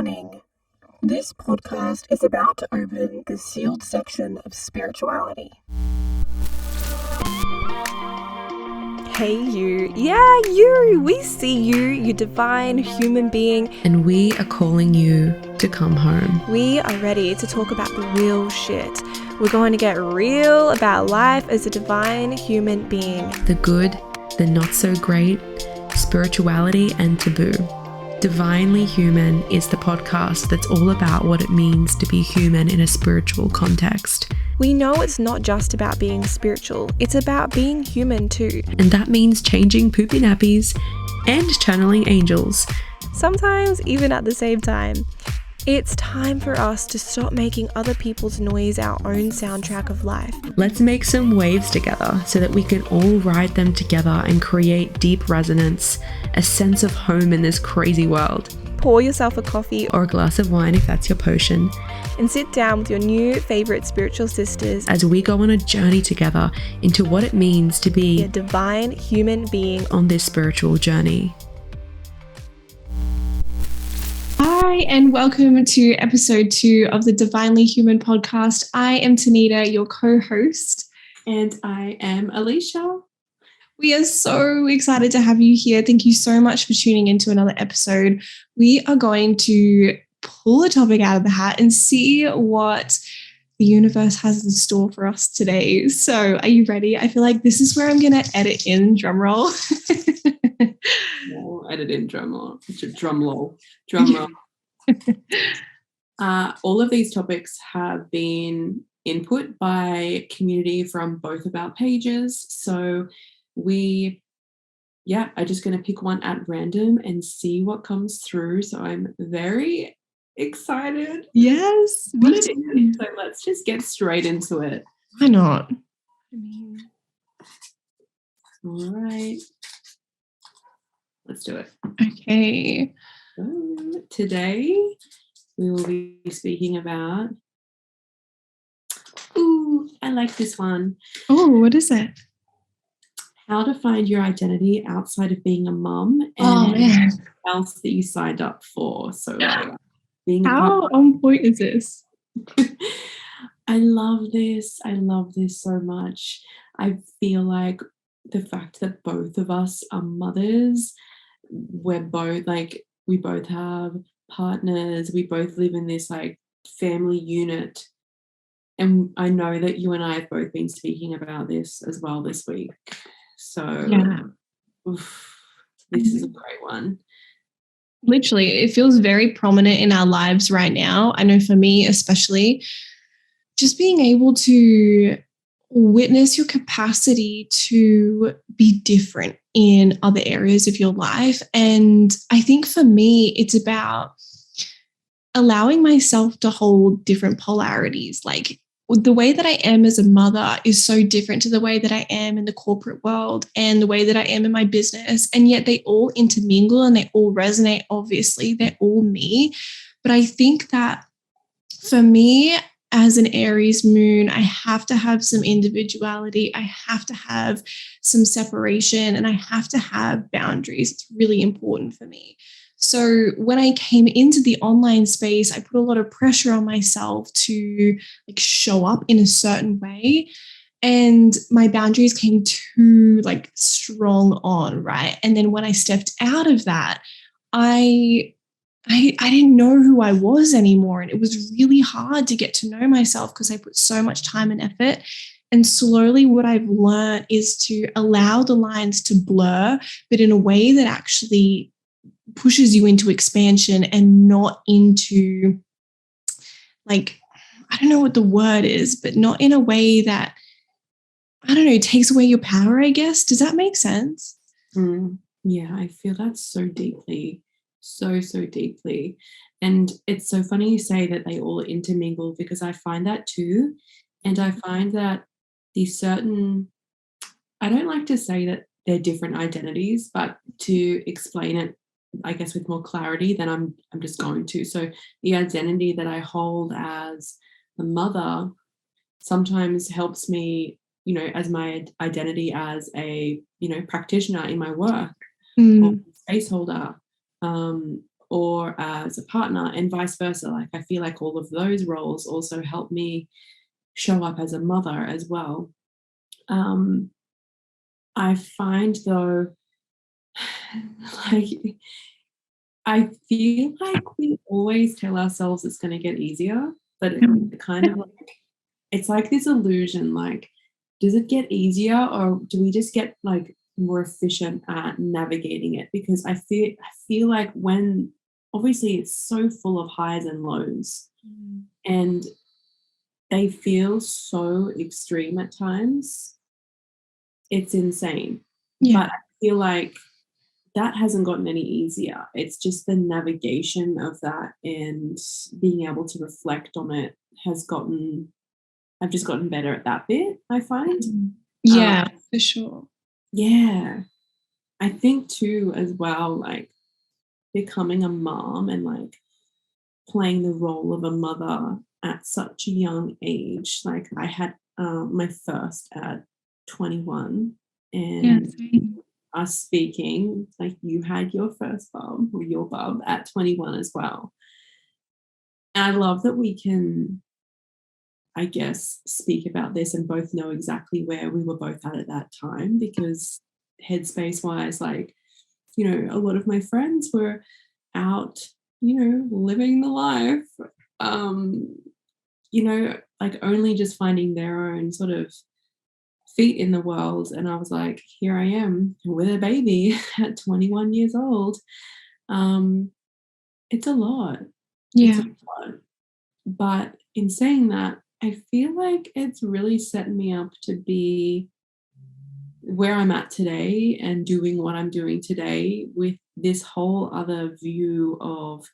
Warning. This podcast is about to open the sealed section of spirituality. Hey you, yeah you, we see you, you divine human being. And we are calling you to come home. We are ready to talk about the real shit. We're going to get real about life as a divine human being. The good, the not so great, spirituality and taboo. Divinely Human is the podcast that's all about what it means to be human in a spiritual context. We know it's not just about being spiritual, it's about being human too. And that means changing poopy nappies and channeling angels. Sometimes even at the same time. It's time for us to stop making other people's noise our own soundtrack of life. Let's make some waves together so that we can all ride them together and create deep resonance, a sense of home in this crazy world. Pour yourself a coffee Or a glass of wine if that's your potion. and sit down with your new favorite spiritual sisters As we go on a journey together into what it means to be a divine human being. on this spiritual journey. Hi, and welcome to episode 2 of the Divinely Human podcast. I am Tanita, your co-host. And I am Aleisha. We are so excited to have you here. Thank you so much for tuning into another episode. We are going to pull a topic out of the hat and see what the universe has in store for us today. So are you ready? I feel like this is where I'm going to edit in drumroll. Edit in drumroll. Drumroll. All of these topics have been input by community from both of our pages. So I'm just going to pick one at random and see what comes through. So I'm very excited. Yes. What it is. So let's just get straight into it. Why not? All right. Let's do it. Okay. Today we will be speaking about, I like this one, Oh, what is it? how to find your identity outside of being a mum and Oh, man. what else that you signed up for. So being How on point is this? I love this so much. I feel like the fact that both of us are mothers, we both have partners, we both live in this like family unit, and I know that you and I have both been speaking about this as well this week, so this is a great one. Literally, it feels very prominent in our lives right now. I know for me especially, just being able to witness your capacity to be different in other areas of your life. And I think for me, it's about allowing myself to hold different polarities. Like the way that I am as a mother is so different to the way that I am in the corporate world and the way that I am in my business. And yet they all intermingle and they all resonate. Obviously, they're all me. But I think that for me, as an Aries moon, I have to have some individuality. I have to have some separation and I have to have boundaries. It's really important for me. So when I came into the online space, I put a lot of pressure on myself to like show up in a certain way. And my boundaries came too like strong on, right? And then when I stepped out of that, I didn't know who I was anymore. And it was really hard to get to know myself because I put so much time and effort. And slowly what I've learned is to allow the lines to blur, but in a way that actually pushes you into expansion and not into like, I don't know what the word is, but not in a way that, I don't know, takes away your power, I guess. Does that make sense? Yeah, I feel that so deeply. So deeply. And it's so funny you say that they all intermingle because I find that too. And I find that I don't like to say that they're different identities, but to explain it, I guess, with more clarity than I'm just going to. So the identity that I hold as the mother sometimes helps me, as my identity as a, practitioner in my work, or space holder, or as a partner, and vice versa. Like I feel like all of those roles also help me show up as a mother as well. I find though, like I feel like we always tell ourselves it's going to get easier, but it kind of like, it's like this illusion, like, does it get easier or do we just get like more efficient at navigating it? Because I feel like when obviously it's so full of highs and lows and they feel so extreme at times. It's insane. Yeah. But I feel like that hasn't gotten any easier. It's just the navigation of that and being able to reflect on it I've just gotten better at that bit, I find. Yeah, for sure. Yeah. I think too, as well, like becoming a mom and like playing the role of a mother at such a young age. Like I had my first at 21 and us speaking, like you had your first bub or your bub at 21 as well. And I love that we can, I guess, speak about this and both know exactly where we were both at that time, because headspace wise, like, you know, a lot of my friends were out, you know, living the life, you know, like only just finding their own sort of feet in the world. And I was like, here I am with a baby at 21 years old. It's a lot. Yeah. It's a lot. But in saying that, I feel like it's really set me up to be where I'm at today and doing what I'm doing today with this whole other view of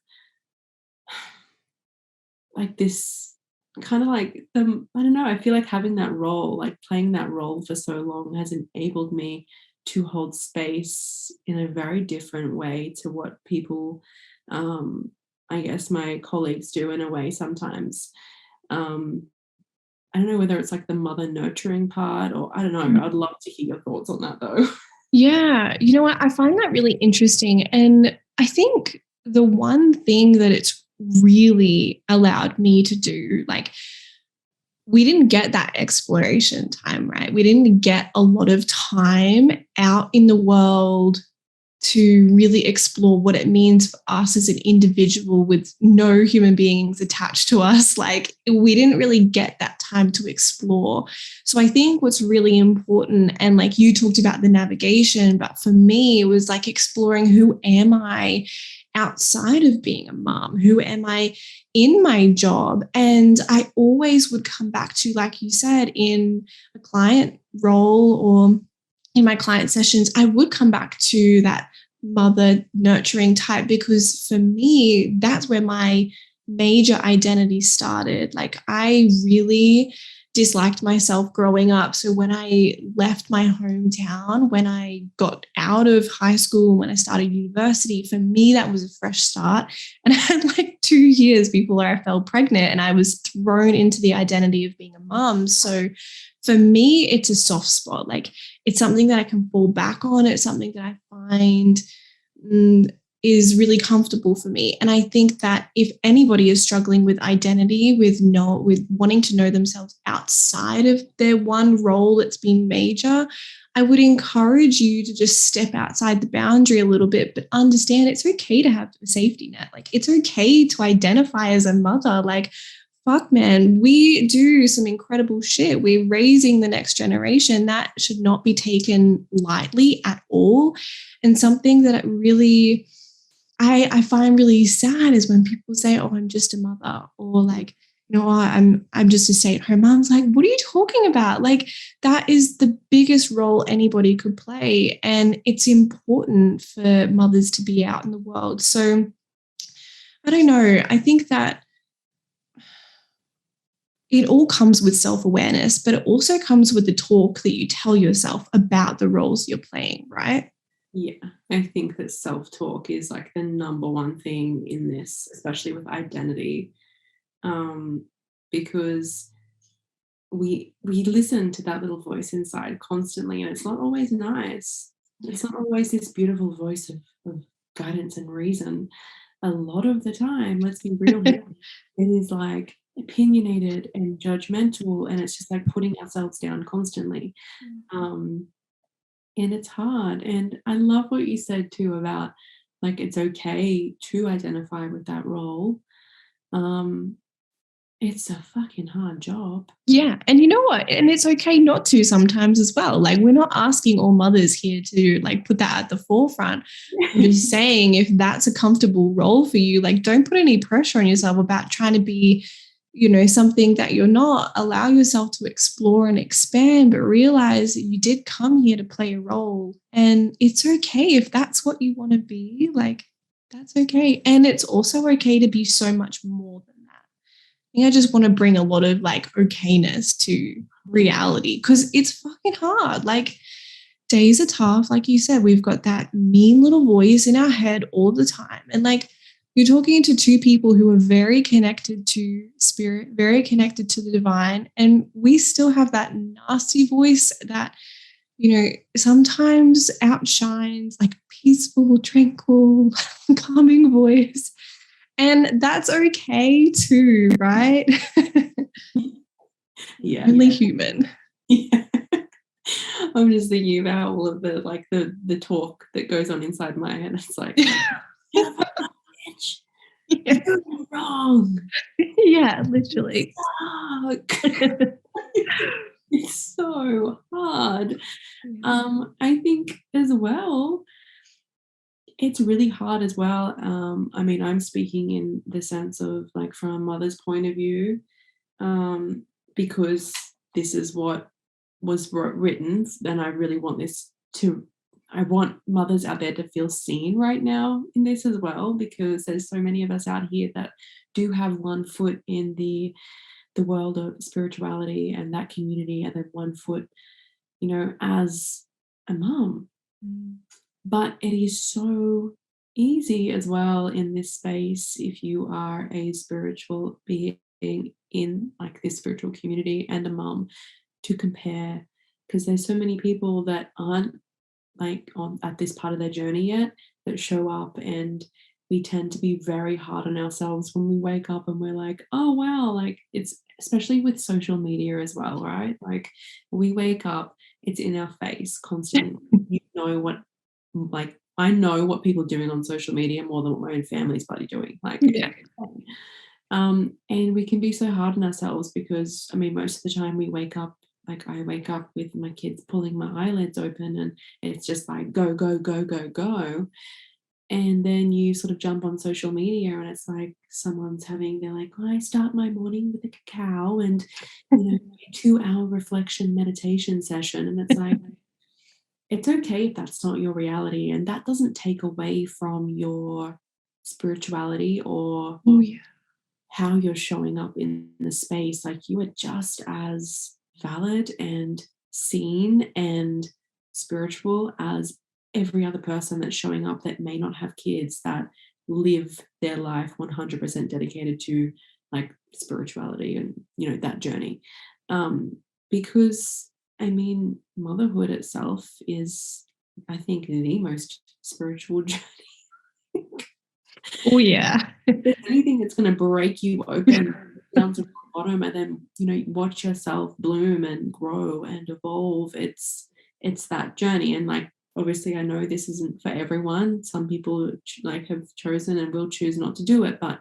like this kind of like I don't know, I feel like having that role, like playing that role for so long has enabled me to hold space in a very different way to what people, I guess my colleagues do in a way sometimes. I don't know whether it's like the mother nurturing part or I don't know. I'd love to hear your thoughts on that though. Yeah, you know what? I find that really interesting. And I think the one thing that it's really allowed me to do, like, we didn't get that exploration time, right? We didn't get a lot of time out in the world to really explore what it means for us as an individual with no human beings attached to us. Like we didn't really get that time to explore. So I think what's really important, and like you talked about the navigation, but for me, it was like exploring who am I outside of being a mom? Who am I in my job? And I always would come back to, like you said, in a client role or in my client sessions, I would come back to that mother nurturing type, because for me, that's where my major identity started. Like I really disliked myself growing up. So when I left my hometown, when I got out of high school, when I started university, for me, that was a fresh start. And I had like 2 years before I fell pregnant and I was thrown into the identity of being a mom. So for me, it's a soft spot. Like it's something that I can fall back on. It's something that I find is really comfortable for me. And I think that if anybody is struggling with identity, with wanting to know themselves outside of their one role that's been major, I would encourage you to just step outside the boundary a little bit, but understand it's okay to have a safety net. Like it's okay to identify as a mother. Like, fuck, man, we do some incredible shit. We're raising the next generation. That should not be taken lightly at all. And something that really, I find really sad is when people say, oh, I'm just a mother, or like, you know, I'm just a stay-at-home mom. It's like, what are you talking about? Like, that is the biggest role anybody could play. And it's important for mothers to be out in the world. So I don't know. I think that it all comes with self-awareness, but it also comes with the talk that you tell yourself about the roles you're playing, right? Yeah, I think that self-talk is like the number one thing in this, especially with identity, because we listen to that little voice inside constantly, and it's not always nice. It's not always this beautiful voice of guidance and reason. a lot of the time, let's be real here, it is like opinionated and judgmental, and it's just like putting ourselves down constantly. Um, and it's hard. And I love what you said too about like it's okay to identify with that role. Um, it's a fucking hard job. Yeah. And you know what? And it's okay not to sometimes as well. Like, we're not asking all mothers here to like put that at the forefront. I'm just saying, if that's a comfortable role for you, like, don't put any pressure on yourself about trying to be, something that you're not. Allow yourself to explore and expand, but realize that you did come here to play a role. And it's okay if that's what you want to be. Like, that's okay. And it's also okay to be so much more than that. I think I just want to bring a lot of like okayness to reality, because it's fucking hard. Like, days are tough. Like you said, we've got that mean little voice in our head all the time. And like, you're talking to two people who are very connected to spirit, very connected to the divine. And we still have that nasty voice that, sometimes outshines like peaceful, tranquil, calming voice. And that's okay too, right? Yeah. Only human. Yeah. I'm just thinking about all of the like the talk that goes on inside my head. It's like, you're a bitch. Yeah. You're wrong. Yeah, literally. Fuck. It's so hard. I think as well, it's really hard as well. I mean, I'm speaking in the sense of like from a mother's point of view, because this is what was written, and I really want this to. I want mothers out there to feel seen right now in this as well, because there's so many of us out here that do have one foot in the world of spirituality and that community, and then one foot, as a mom. But it is so easy as well in this space, if you are a spiritual being in like this spiritual community and a mom, to compare, because there's so many people that aren't like on at this part of their journey yet, that show up, and we tend to be very hard on ourselves when we wake up and we're like, oh wow, like it's especially with social media as well, right? Like we wake up, it's in our face constantly. What, like I know what people are doing on social media more than what my own family's bloody doing. Like, Yeah. And we can be so hard on ourselves, because I mean, most of the time we wake up, like I wake up with my kids pulling my eyelids open, and it's just like go, go, go, go, go. And then you sort of jump on social media, and it's like they're like, I start my morning with a cacao and a 2-hour reflection meditation session. And it's like, it's okay if that's not your reality, and that doesn't take away from your spirituality or how you're showing up in the space. Like, you are just as valid and seen and spiritual as every other person that's showing up that may not have kids, that live their life 100% dedicated to like spirituality and that journey. Because I mean, motherhood itself is, I think, the most spiritual journey. Oh yeah. If there's anything that's going to break you open down to the bottom, and then watch yourself bloom and grow and evolve, it's that journey. And like, obviously I know this isn't for everyone. Some people like have chosen and will choose not to do it, but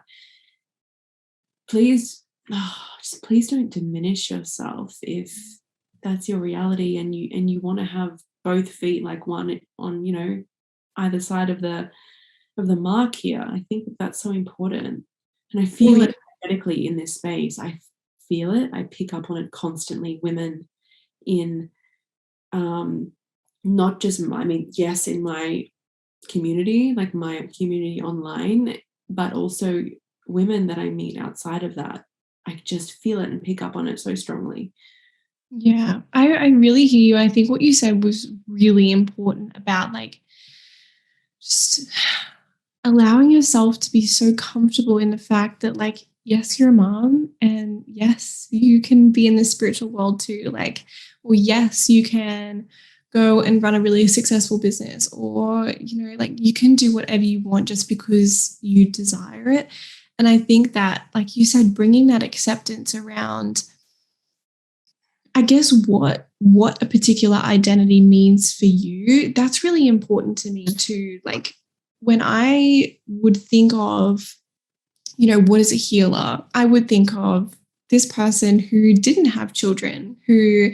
please don't diminish yourself if that's your reality, and you want to have both feet, like one on either side of the mark here. I think that's so important, and I feel it energetically in this space. I feel it. I pick up on it constantly. Women in not just yes, in my community, like my community online, but also women that I meet outside of that. I just feel it and pick up on it so strongly. Yeah, I really hear you. I think what you said was really important about like just allowing yourself to be so comfortable in the fact that like, yes, you're a mom, and yes, you can be in the spiritual world too. Like, or yes, you can go and run a really successful business, or, you know, like you can do whatever you want just because you desire it. And I think that, like you said, bringing that acceptance around, I guess, what a particular identity means for you, that's really important to me too. Like when I would think of, you know, what is a healer, I would think of this person who didn't have children, who,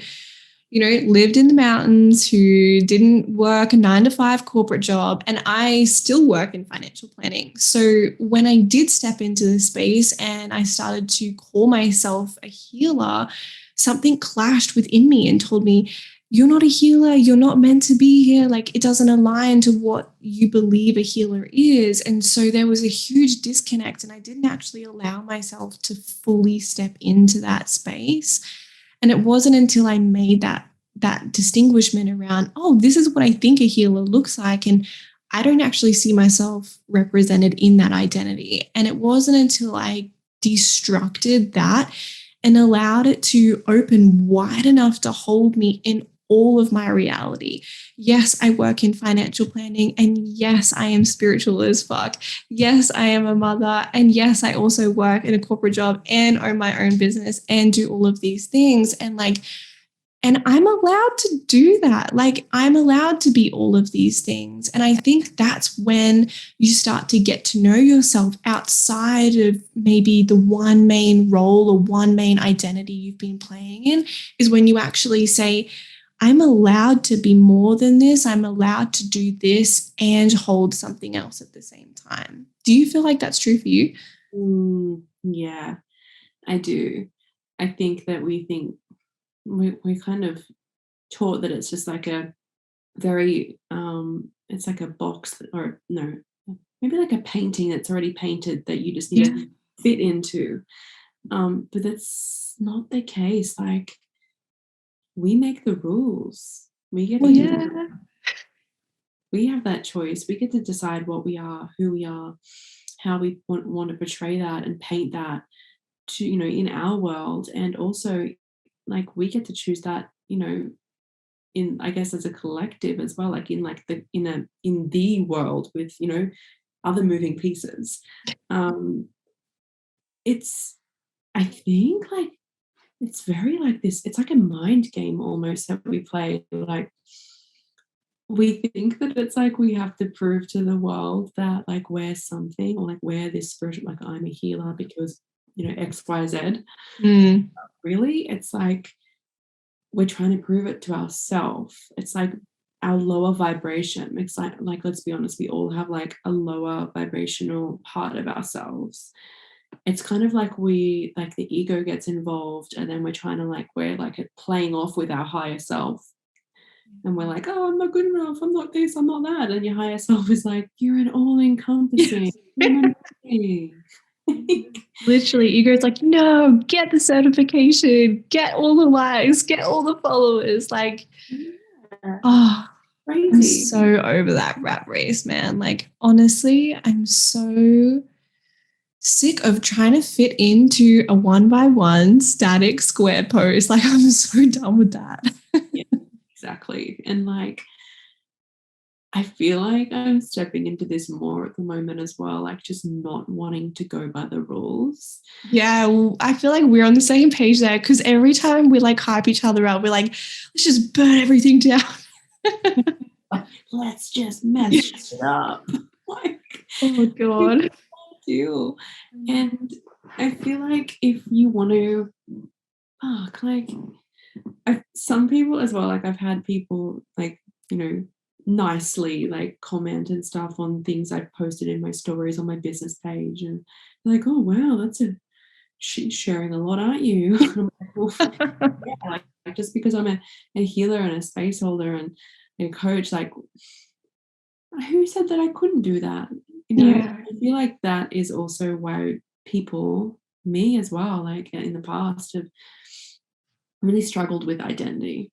you know, lived in the mountains, who didn't work a 9 to 5 corporate job. And I still work in financial planning. So when I did step into this space and I started to call myself a healer, something clashed within me and told me, you're not a healer. You're not meant to be here. Like, it doesn't align to what you believe a healer is. And so there was a huge disconnect, and I didn't actually allow myself to fully step into that space. And it wasn't until I made that distinguishment around, oh, this is what I think a healer looks like, and I don't actually see myself represented in that identity. And it wasn't until I destructed that and allowed it to open wide enough to hold me in all of my reality. Yes, I work in financial planning, and yes, I am spiritual as fuck. Yes, I am a mother, and yes, I also work in a corporate job and own my own business and do all of these things. And like, and I'm allowed to do that. Like, I'm allowed to be all of these things. And I think that's when you start to get to know yourself outside of maybe the one main role or one main identity you've been playing in, is when you actually say, I'm allowed to be more than this. I'm allowed to do this and hold something else at the same time. Do you feel like that's true for you? Yeah, I do. I think that we're kind of taught that it's just like a very it's like a box or no, maybe like a painting that's already painted that you just need to fit into, but that's not the case. Like, we make the rules. We get to we have that choice. We get to decide what we are, who we are, how we want to portray that and paint that to, you know, in our world. And also, like, we get to choose that, you know, in, I guess, as a collective as well, like in like the in the world with, you know, other moving pieces. It's, I think, like, it's very like this, it's like a mind game almost that we play. Like, we think that it's like we have to prove to the world that, like, we're something, or like we're this spiritual, like, I'm a healer because, you know, XYZ. Really, it's like we're trying to prove it to ourselves. It's like our lower vibration. It's like, let's be honest, we all have like a lower vibrational part of ourselves. It's kind of like like the ego gets involved, and then we're trying to, like, we're like playing off with our higher self. And we're like, oh, I'm not good enough. I'm not this, I'm not that. And your higher self is like, you're an all-encompassing human being. Literally, ego's like, no, get the certification, get all the likes, get all the followers. Like, oh, crazy. I'm so over that rat race, man. Like, honestly, I'm so sick of trying to fit into a 1x1 static square post. Like, I'm so done with that. Yeah, exactly. And like, I feel like I'm stepping into this more at the moment as well, like just not wanting to go by the rules. Yeah, well, I feel like we're on the same page there, because every time we like hype each other up, we're like, let's just burn everything down. Let's just mess it up. Like, oh God. Deal. And I feel like if you want to, like, some people as well, like, I've had people, like, you know, nicely like comment and stuff on things I've posted in my stories on my business page, and like, oh wow, she's sharing a lot, aren't you? I'm like, well, yeah, like, just because I'm a healer and a space holder and a coach, like, who said that I couldn't do that? You know, I feel like that is also why people, me as well, like in the past, have really struggled with identity,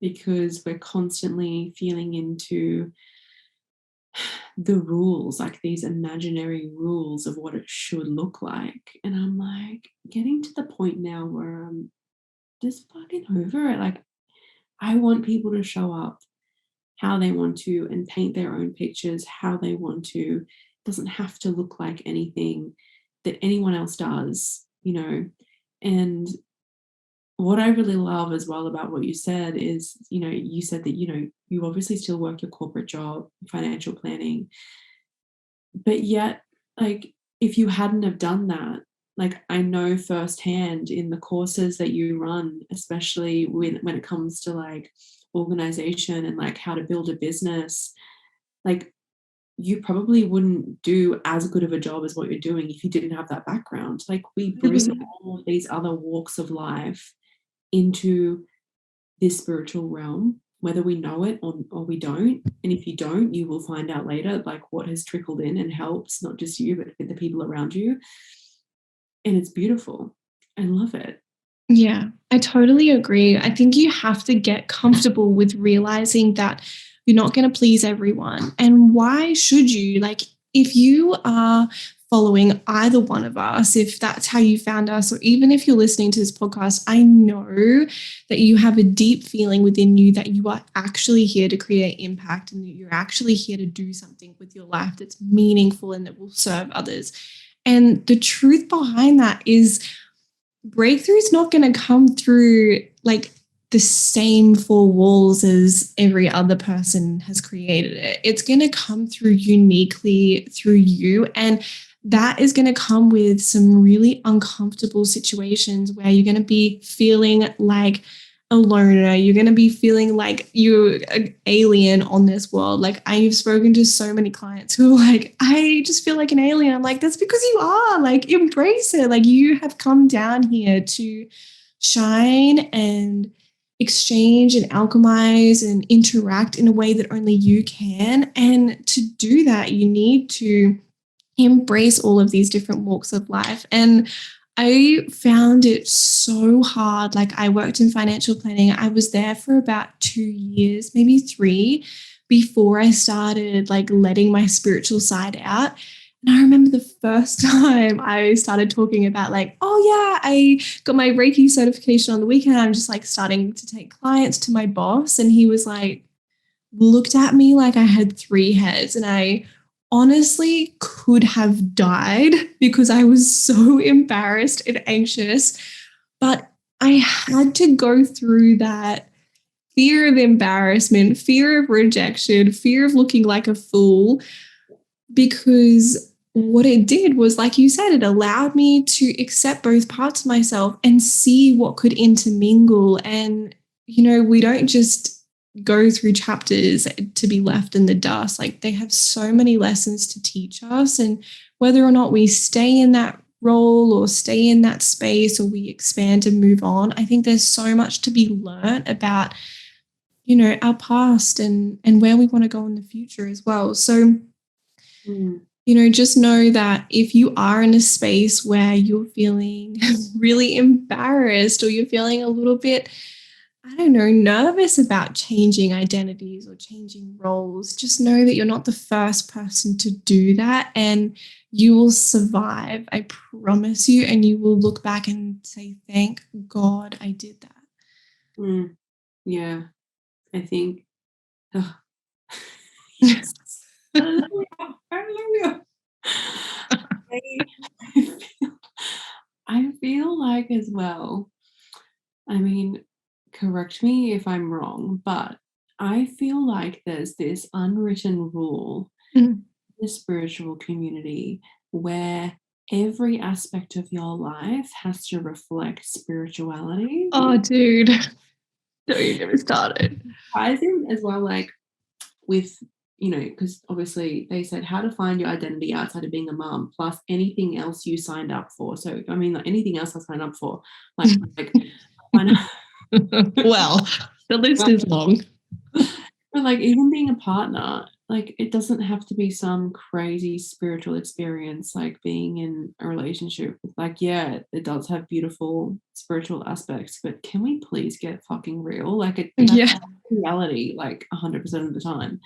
because we're constantly feeling into the rules, like these imaginary rules of what it should look like. And I'm like getting to the point now where I'm just fucking over it. Like, I want people to show up how they want to and paint their own pictures how they want to. It doesn't have to look like anything that anyone else does, you know. And what I really love as well about what you said is, you know, you said that, you know, you obviously still work your corporate job, financial planning, but yet, like, if you hadn't have done that, like, I know firsthand in the courses that you run, especially when it comes to like organization and like how to build a business, like, you probably wouldn't do as good of a job as what you're doing if you didn't have that background. Like, we bring all of these other walks of life into this spiritual realm, whether we know it or we don't. And if you don't, you will find out later, like, what has trickled in and helps not just you, but the people around you. And it's beautiful. I love it. Yeah, I totally agree. I think you have to get comfortable with realizing that you're not going to please everyone. And why should you? Like, if you are following either one of us, if that's how you found us, or even if you're listening to this podcast, I know that you have a deep feeling within you that you are actually here to create impact and that you're actually here to do something with your life that's meaningful and that will serve others. And the truth behind that is, breakthrough is not going to come through like the same four walls as every other person has created it. It's going to come through uniquely through you. And that is going to come with some really uncomfortable situations where you're going to be feeling like a loner. You're going to be feeling like you're an alien on this world. Like, I've spoken to so many clients who are like, I just feel like an alien. I'm like, that's because you are. Like, embrace it. Like, you have come down here to shine and exchange and alchemize and interact in a way that only you can. And to do that, you need to embrace all of these different walks of life. And I found it so hard. Like, I worked in financial planning. I was there for about 2 years, maybe 3, before I started like letting my spiritual side out. And I remember the first time I started talking about like, oh yeah, I got my Reiki certification on the weekend. I'm just like starting to take clients to my boss. And he was like, looked at me like I had 3 heads. And I honestly could have died because I was so embarrassed and anxious. But I had to go through that fear of embarrassment, fear of rejection, fear of looking like a fool, because what it did was, like you said, it allowed me to accept both parts of myself and see what could intermingle. And, you know, we don't just go through chapters to be left in the dust. Like, they have so many lessons to teach us. And whether or not we stay in that role or stay in that space or we expand and move on, I think there's so much to be learned about, you know, our past and where we want to go in the future as well. So, you know, just know that if you are in a space where you're feeling really embarrassed or you're feeling a little bit, I don't know, nervous about changing identities or changing roles, just know that you're not the first person to do that, and you will survive. I promise you. And you will look back and say, thank God I did that. Yeah, I think. Yes. Hallelujah. I feel like as well, I mean, correct me if I'm wrong, but I feel like there's this unwritten rule in the spiritual community where every aspect of your life has to reflect spirituality. Oh, dude. Don't you get me started. I think as well, like, with, you know, because obviously they said how to find your identity outside of being a mom, plus anything else you signed up for. So, I mean, like, anything else I signed up for, like well, the list is long. But like, even being a partner, like, it doesn't have to be some crazy spiritual experience, like being in a relationship. Like, yeah, it does have beautiful spiritual aspects, but can we please get fucking real? Like, that's reality, like 100% of the time.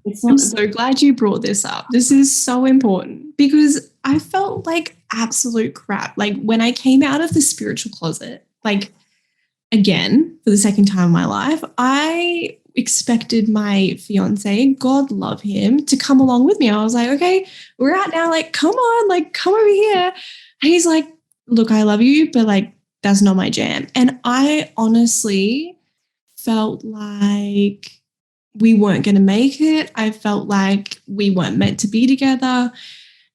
It's not. I'm so glad you brought this up. This is so important because I felt like absolute crap. Like, when I came out of the spiritual closet, like, again for the second time in my life, I expected my fiance, God love him, to come along with me. I was like, okay, we're out now. Like, come on, like, come over here. And he's like, look, I love you, but like, that's not my jam. And I honestly felt like we weren't going to make it. I felt like we weren't meant to be together.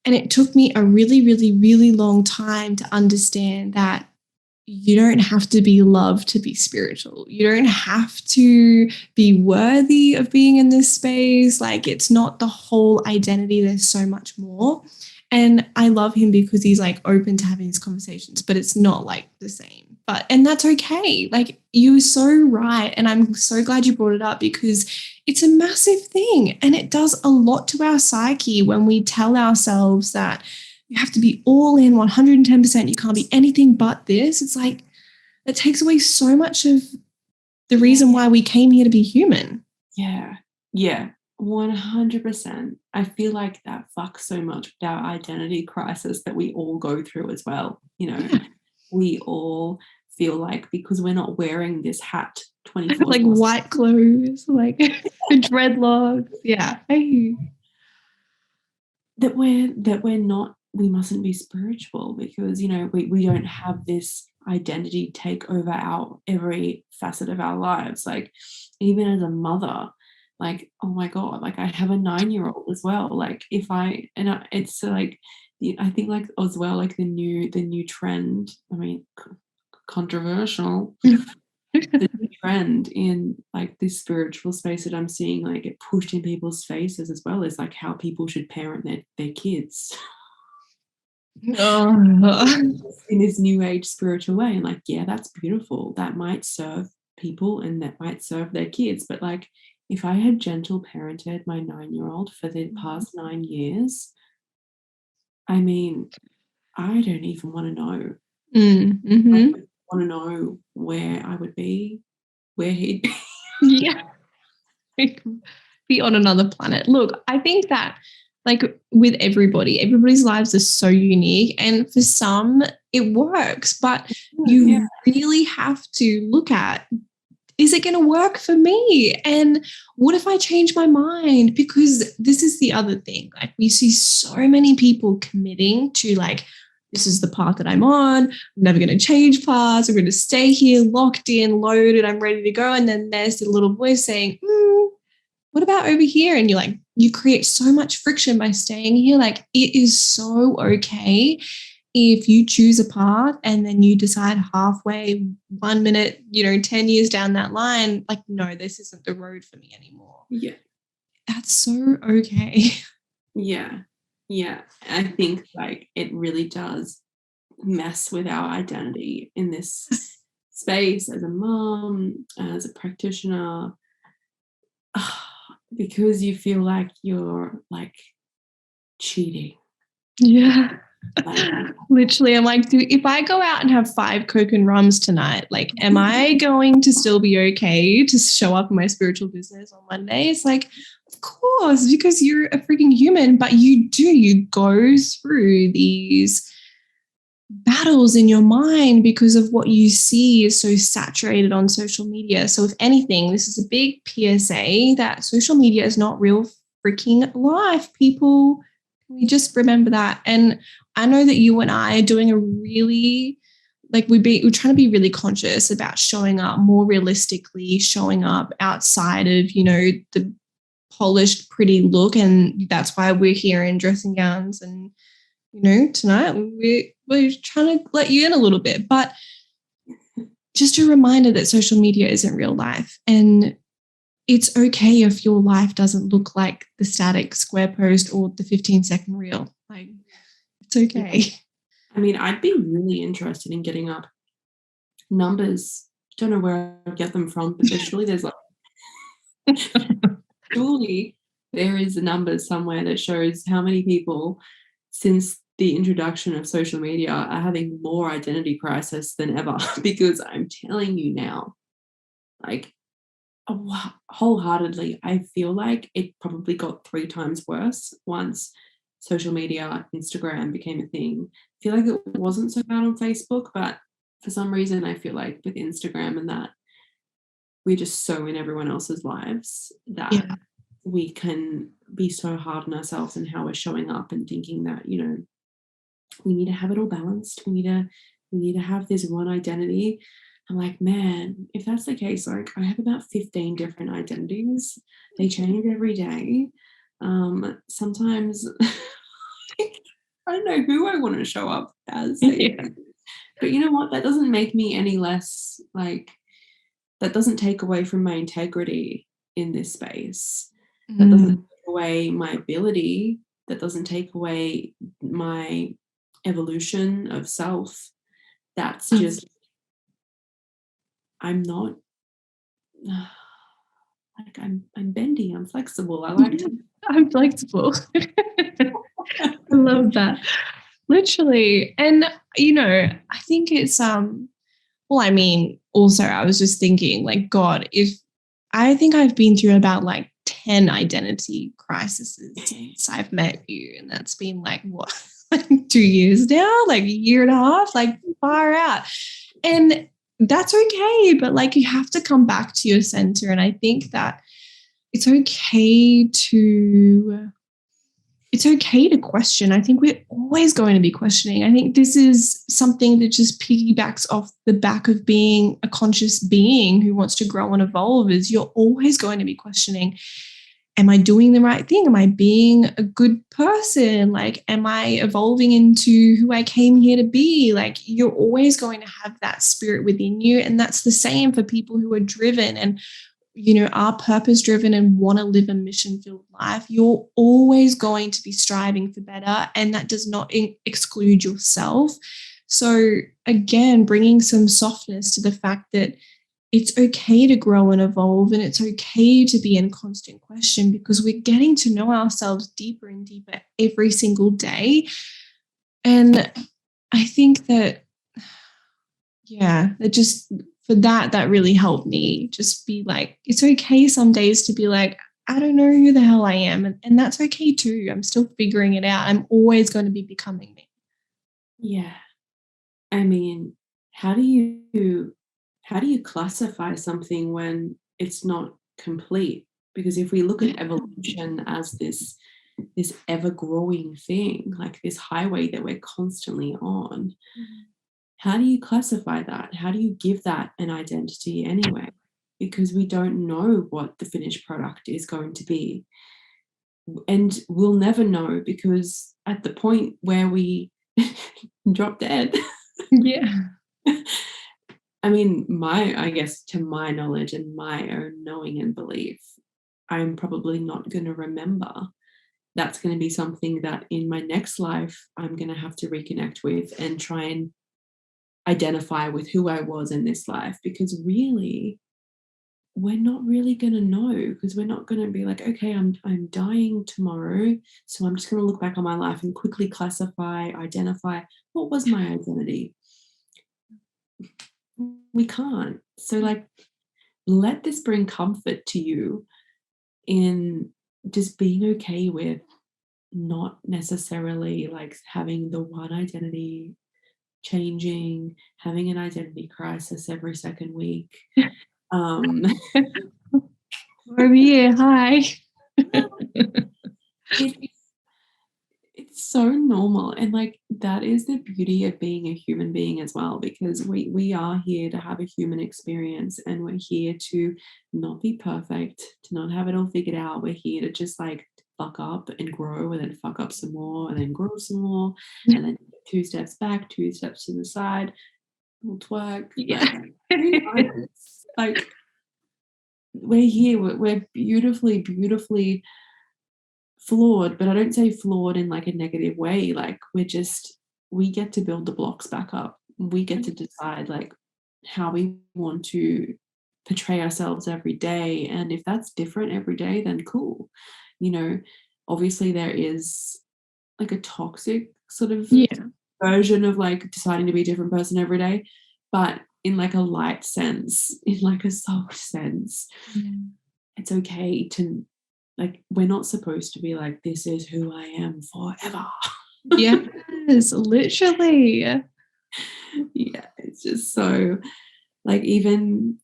And it took me a really, really, really long time to understand that you don't have to be loved to be spiritual. You don't have to be worthy of being in this space. Like, it's not the whole identity. There's so much more. And I love him because he's like open to having these conversations, but it's not like the same. And that's okay. Like, you're so right. And I'm so glad you brought it up because it's a massive thing. And it does a lot to our psyche when we tell ourselves that you have to be all in 110%. You can't be anything but this. It's like, it takes away so much of the reason why we came here to be human. Yeah. 100%. I feel like that fucks so much with our identity crisis that we all go through as well. You know, we all feel like because we're not wearing this hat 24 like white clothes, like dreadlocks. Yeah. That we're not, we mustn't be spiritual because, you know, we don't have this identity take over our every facet of our lives. Like, even as a mother, like, oh my God, like I have a 9-year-old as well. Like it's like, I think like as well, like the new trend, I mean, controversial, the new trend in like this spiritual space that I'm seeing, like it pushed in people's faces as well, is like how people should parent their kids. In this new age spiritual way. And like, yeah, that's beautiful. That might serve people and that might serve their kids. But like, if I had gentle parented my 9-year-old for the past 9 years, I mean, I don't even want to know. Mm-hmm. I don't want to know where I would be, where he'd be. Yeah. Be on another planet. Look, I think that like with everybody's lives are so unique, and for some it works, but you really have to look at, is it going to work for me? And what if I change my mind? Because this is the other thing. Like, we see so many people committing to like, this is the path that I'm on. I'm never going to change paths. I'm going to stay here, locked in, loaded. I'm ready to go. And then there's the little voice saying, what about over here? And you're like, you create so much friction by staying here. Like, it is so okay if you choose a path and then you decide halfway, 1 minute, 10 years down that line, like, no, this isn't the road for me anymore. Yeah. That's so okay. Yeah. I think like it really does mess with our identity in this space as a mom, as a practitioner, because you feel like you're like cheating. Yeah. Literally, I'm like, dude, if I go out and have 5 Coke and Rums tonight, like, am I going to still be okay to show up in my spiritual business on Monday? It's like, of course, because you're a freaking human, but you go through these battles in your mind because of what you see is so saturated on social media. So if anything, this is a big PSA that social media is not real freaking life. People, we just remember that. And I know that you and I are doing a really, like, we're trying to be really conscious about showing up more realistically, showing up outside of, the polished, pretty look. And that's why we're here in dressing gowns. And, tonight we're trying to let you in a little bit. But just a reminder that social media isn't real life. And it's okay if your life doesn't look like the static square post or the 15-second reel. Like, it's okay. I mean, I'd be really interested in getting up numbers. Don't know where I get them from, but surely there's like, surely there is a number somewhere that shows how many people since the introduction of social media are having more identity crisis than ever. Because I'm telling you now, like, wholeheartedly, I feel like it probably got 3 times worse once social media, Instagram became a thing. I feel like it wasn't so bad on Facebook, but for some reason, I feel like with Instagram and that, we're just so in everyone else's lives that we can be so hard on ourselves and how we're showing up and thinking that, you know, we need to have it all balanced. We need to have this one identity. I'm like, man, if that's the case, like I have about 15 different identities. They change every day. Sometimes I don't know who I want to show up as. But you know what? That doesn't make me any less, like, that doesn't take away from my integrity in this space. That doesn't take away my ability. That doesn't take away my evolution of self. That's just, I'm not, like, I'm bendy, I'm flexible. I like to. I'm flexible. I love that. Literally. And, you know, I think it's, well, I mean, also, I was just thinking, like, God, if I think I've been through about like 10 identity crises since I've met you, and that's been like, what, like 2 years now, like a year and a half, like far out. And that's okay, but like you have to come back to your center. And I think that it's okay to question. I think we're always going to be questioning. I think this is something that just piggybacks off the back of being a conscious being who wants to grow and evolve, is you're always going to be questioning, am I doing the right thing? Am I being a good person? Like, am I evolving into who I came here to be? Like, you're always going to have that spirit within you. And that's the same for people who are driven and, you know, are purpose driven and want to live a mission filled life. You're always going to be striving for better. And that does not exclude yourself. So again, bringing some softness to the fact that it's okay to grow and evolve, and it's okay to be in constant question, because we're getting to know ourselves deeper and deeper every single day. And I think that, that just, for that really helped me just be like, it's okay some days to be like, I don't know who the hell I am. And that's okay too. I'm still figuring it out. I'm always going to be becoming me. Yeah. I mean, how do you classify something when it's not complete? Because if we look at evolution as this ever-growing thing, like this highway that we're constantly on, how do you classify that? How do you give that an identity anyway? Because we don't know what the finished product is going to be. And we'll never know, because at the point where we drop dead, I mean, I guess to my knowledge and my own knowing and belief, I'm probably not going to remember. That's going to be something that in my next life, I'm going to have to reconnect with and try and identify with who I was in this life, because really, we're not really going to know, because we're not going to be like, okay, I'm dying tomorrow, so I'm just going to look back on my life and quickly classify, identify what was my identity. We can't. So, like, let this bring comfort to you in just being okay with not necessarily like having the one identity changing, having an identity crisis every second week. Over here, hi. It's so normal, and like that is the beauty of being a human being as well, because we are here to have a human experience, and we're here to not be perfect, to not have it all figured out. We're here to just like fuck up and grow, and then fuck up some more, and then grow some more, and then 2 steps back, 2 steps to the side, we'll twerk. Like we're here, we're beautifully flawed, but I don't say flawed in like a negative way. Like we get to build the blocks back up. We get to decide like how we want to portray ourselves every day. And if that's different every day, then cool. You know, obviously there is like a toxic sort of version of like deciding to be a different person every day, but in like a light sense, in like a soft sense, it's okay to, like, we're not supposed to be like, this is who I am forever. Yes, literally. Yeah, It's just so, like, even,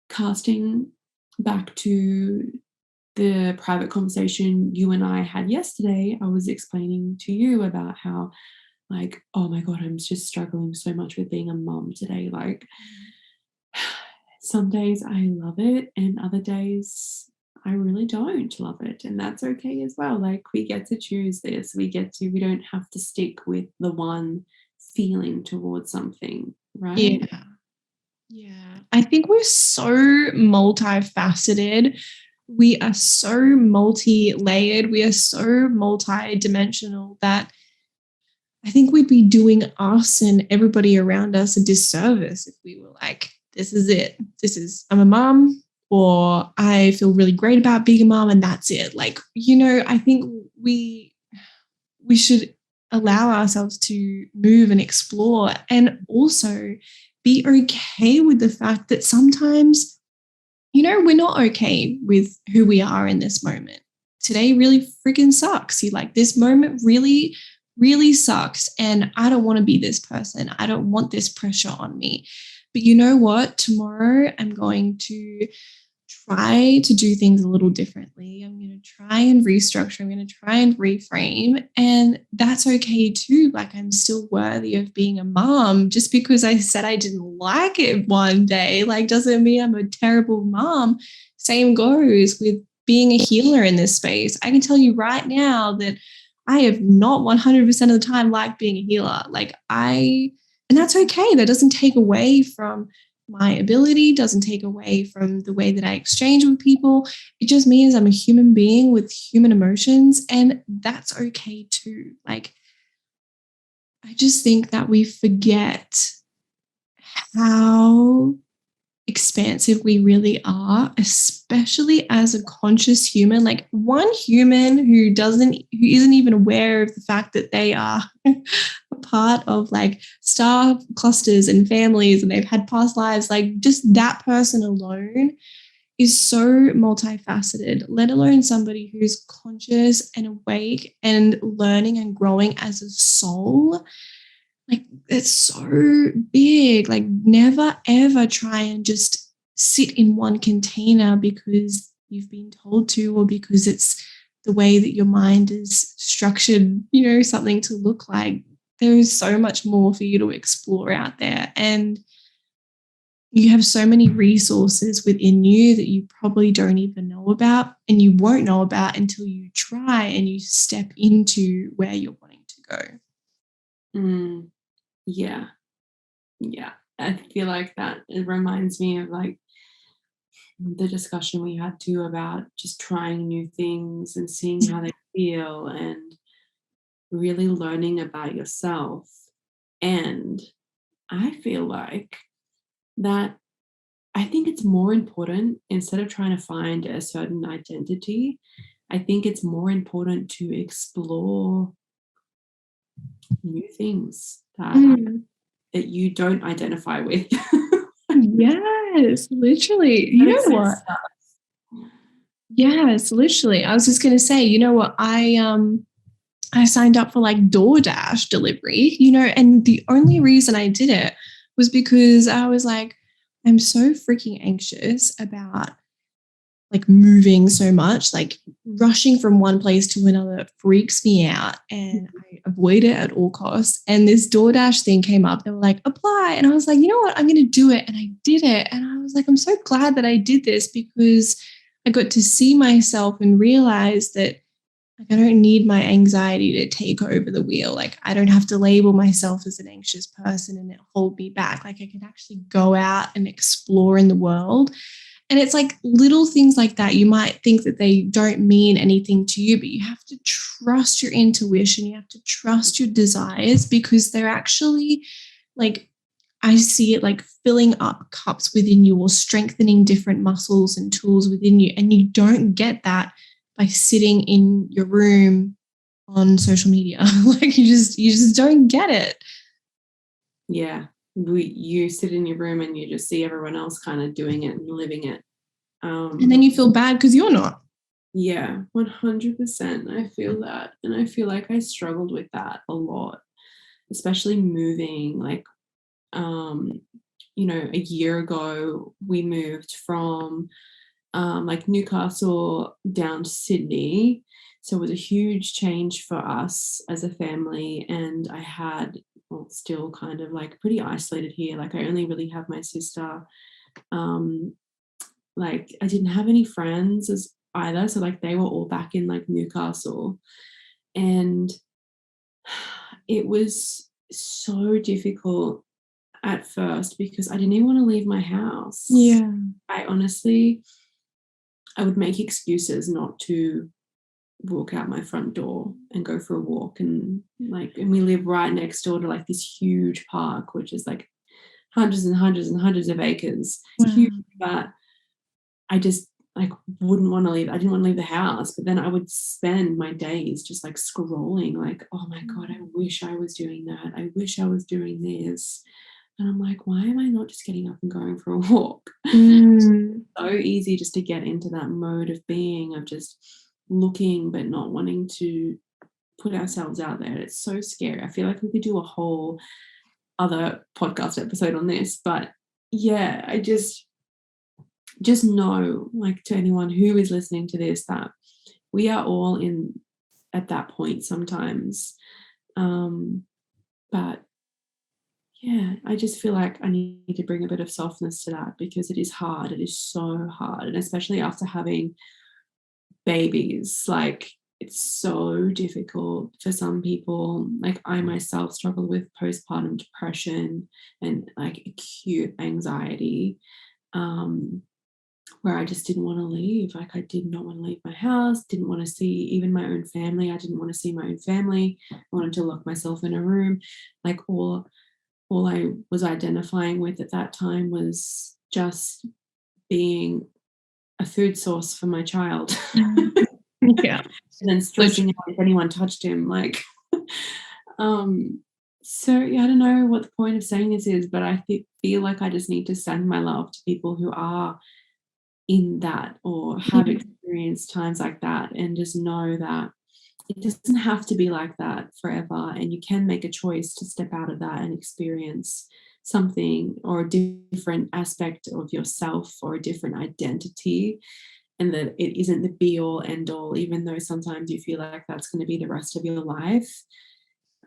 casting back to the private conversation you and I had yesterday, I was explaining to you about how, like, oh my God, I'm just struggling so much with being a mum today. Like, some days I love it, and other days I really don't love it. And that's okay as well. Like, we get to choose this. We don't have to stick with the one feeling towards something, right? Yeah. Yeah. I think we're so multifaceted. We are so multi-layered. We are so multi-dimensional that I think we'd be doing us and everybody around us a disservice if we were like, this is it. I'm a mom, or I feel really great about being a mom, and that's it. Like, I think we should allow ourselves to move and explore, and also be okay with the fact that sometimes, we're not okay with who we are in this moment. Today really freaking sucks. This moment really, really sucks. And I don't want to be this person. I don't want this pressure on me. But you know what? Tomorrow I'm going to try to do things a little differently. I'm going to try and restructure. I'm going to try and reframe. And that's okay too. Like, I'm still worthy of being a mom. Just because I said I didn't like it one day, like, doesn't mean I'm a terrible mom. Same goes with being a healer in this space. I can tell you right now that I have not 100% of the time liked being a healer. And that's okay. That doesn't take away from my ability, doesn't take away from the way that I exchange with people. It just means I'm a human being with human emotions, and that's okay too. Like, I just think that we forget how expansive we really are, especially as a conscious human. Like, one human who isn't even aware of the fact that they are a part of like star clusters and families, and they've had past lives, like, just that person alone is so multifaceted, let alone somebody who's conscious and awake and learning and growing as a soul. Like, it's so big. Like, never ever try and just sit in one container because you've been told to, or because it's the way that your mind is structured, something to look like. There is so much more for you to explore out there. And you have so many resources within you that you probably don't even know about, and you won't know about until you try and you step into where you're wanting to go. Yeah. I feel like that it reminds me of like the discussion we had too about just trying new things and seeing how they feel, and really learning about yourself. And I feel like that I think it's more important, instead of trying to find a certain identity, I think it's more important to explore new things that you don't identify with. Yes, literally. You know what? Yes, literally. I was just going to say, you know what? I signed up for like DoorDash delivery, and the only reason I did it was because I was like, I'm so freaking anxious about like moving so much. Like, rushing from one place to another freaks me out, and I avoid it at all costs. And this DoorDash thing came up. They were like, apply. And I was like, you know what? I'm going to do it. And I did it. And I was like, I'm so glad that I did this, because I got to see myself and realize that, like, I don't need my anxiety to take over the wheel. Like, I don't have to label myself as an anxious person and it hold me back. Like, I can actually go out and explore in the world. And it's like little things like that. You might think that they don't mean anything to you, but you have to trust your intuition. You have to trust your desires, because they're actually, like, I see it like filling up cups within you, or strengthening different muscles and tools within you. And you don't get that by sitting in your room on social media. Like, you just don't get it. Yeah. You sit in your room and you just see everyone else kind of doing it and living it. And then you feel bad because you're not. Yeah, 100%. I feel that. And I feel like I struggled with that a lot, especially moving. Like, you know, a year ago, we moved from like Newcastle down to Sydney. So it was a huge change for us as a family. And I had, well, still kind of like pretty isolated here. Like I only really have my sister. Like I didn't have any friends as either. So like they were all back in like Newcastle. And it was so difficult at first because I didn't even want to leave my house. Yeah. I would make excuses not to walk out my front door and go for a walk. And we live right next door to like this huge park, which is like hundreds and hundreds and hundreds of acres. Wow. Huge, but I just like wouldn't want to leave. I didn't want to leave the house, but then I would spend my days just like scrolling, like, oh my God, I wish I was doing that. I wish I was doing this. And I'm like, why am I not just getting up and going for a walk? So easy just to get into that mode of being, of just looking but not wanting to put ourselves out there. It's so scary. I feel like we could do a whole other podcast episode on this, but yeah, I just know, like, to anyone who is listening to this, that we are all in at that point sometimes. But yeah, I just feel like I need to bring a bit of softness to that because it is hard. It is so hard. And especially after having babies, like it's so difficult for some people. Like I myself struggle with postpartum depression and like acute anxiety, where I just didn't want to leave. Like I did not want to leave my house, didn't want to see even my own family. I didn't want to see my own family. I wanted to lock myself in a room. Like all I was identifying with at that time was just being a food source for my child. Yeah. And then stressing out if anyone touched him. Like, so yeah, I don't know what the point of saying this is, but I feel like I just need to send my love to people who are in that or have experienced times like that, and just know that it doesn't have to be like that forever, and you can make a choice to step out of that and experience something or a different aspect of yourself or a different identity, and that it isn't the be all end all, even though sometimes you feel like that's going to be the rest of your life.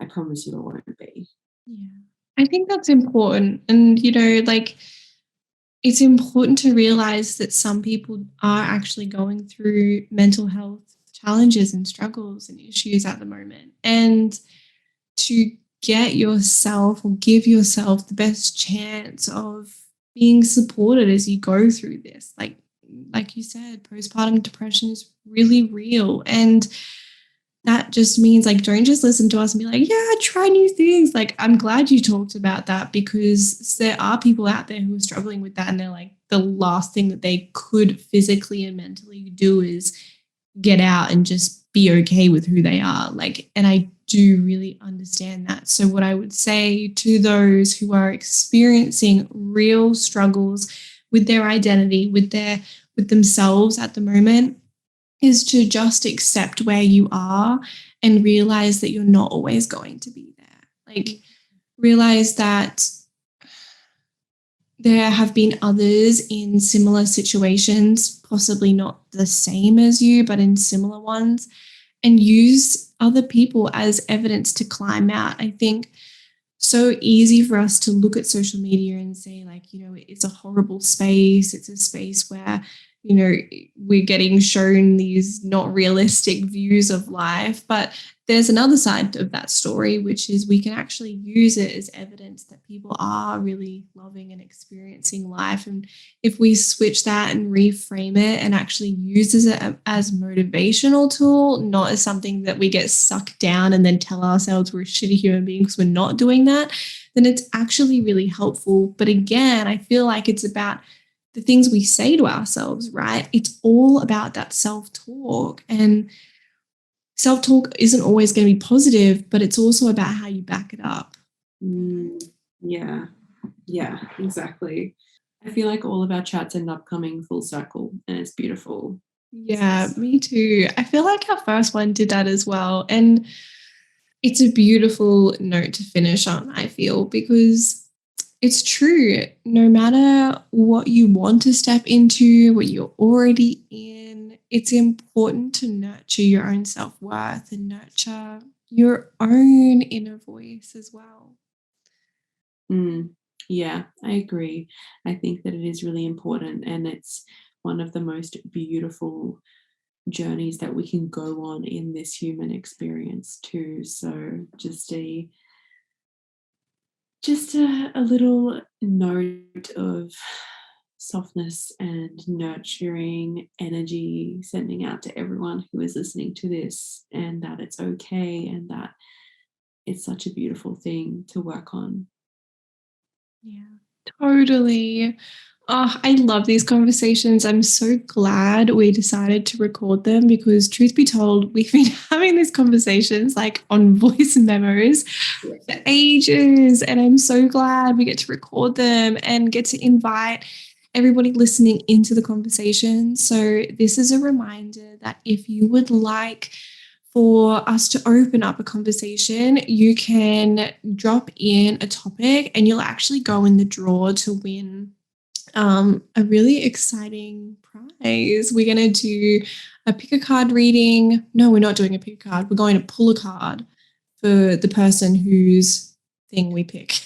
I promise you it won't be. Yeah. I think that's important. And, you know, like it's important to realize that some people are actually going through mental health challenges and struggles and issues at the moment. And to get yourself or give yourself the best chance of being supported as you go through this. Like you said, postpartum depression is really real. And that just means like, don't just listen to us and be like, yeah, try new things. Like, I'm glad you talked about that because there are people out there who are struggling with that. And they're like, the last thing that they could physically and mentally do is get out and just be okay with who they are. Like, and I do really understand that. So what I would say to those who are experiencing real struggles with their identity, with themselves at the moment, is to just accept where you are and realize that you're not always going to be there. Like, realize that there have been others in similar situations, possibly not the same as you, but in similar ones, and use other people as evidence to climb out. I think so easy for us to look at social media and say, like, you know, it's a horrible space. It's a space where, you know, we're getting shown these not realistic views of life. But there's another side of that story, which is we can actually use it as evidence that people are really loving and experiencing life. And if we switch that and reframe it and actually uses it as a motivational tool, not as something that we get sucked down and then tell ourselves we're a shitty human being because we're not doing that, then it's actually really helpful. But again, I feel like it's about the things we say to ourselves, right? It's all about that self-talk, and self-talk isn't always going to be positive, but it's also about how you back it up. Yeah, exactly. I feel like all of our chats end up coming full circle, and it's beautiful. Yeah, me too. I feel like our first one did that as well. And it's a beautiful note to finish on, I feel, because it's true. No matter what you want to step into, what you're already in, it's important to nurture your own self-worth and nurture your own inner voice as well. Yeah, I agree. I think that it is really important, and it's one of the most beautiful journeys that we can go on in this human experience too. So just a little note of softness and nurturing energy sending out to everyone who is listening to this, and that it's okay, and that it's such a beautiful thing to work on. Yeah, totally. Oh, I love these conversations. I'm so glad we decided to record them because, truth be told, we've been having these conversations like on voice memos for ages. And I'm so glad we get to record them and get to invite everybody listening into the conversation. So, this is a reminder that if you would like for us to open up a conversation, you can drop in a topic and you'll actually go in the draw to win a really exciting prize. We're going to do a pick a card reading. No, we're not doing a pick a card. We're going to pull a card for the person whose thing we pick.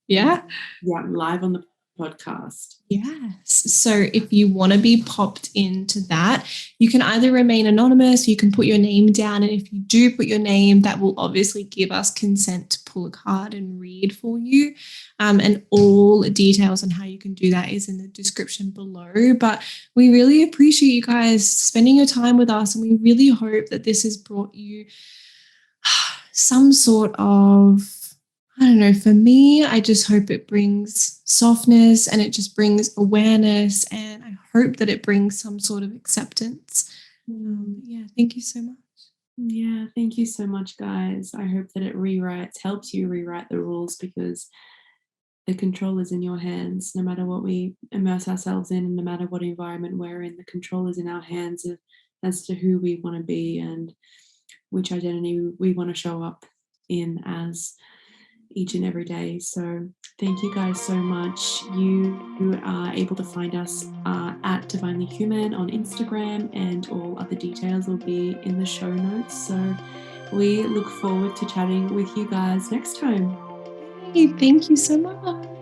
Yeah. Yeah, live on the podcast. Yes. So if you want to be popped into that, you can either remain anonymous, you can put your name down. And if you do put your name, that will obviously give us consent to pull a card and read for you. And all details on how you can do that is in the description below. But we really appreciate you guys spending your time with us. And we really hope that this has brought you some sort of, I don't know, for me, I just hope it brings softness and it just brings awareness, and I hope that it brings some sort of acceptance. Yeah, thank you so much. Yeah, thank you so much, guys. I hope that it helps you rewrite the rules, because the control is in your hands. No matter what we immerse ourselves in, and no matter what environment we're in, the control is in our hands as to who we want to be and which identity we want to show up in as each and every day. So thank you guys so much. You are able to find us at Divinely Human on Instagram, and all other details will be in the show notes. So we look forward to chatting with you guys next time. Hey, thank you so much.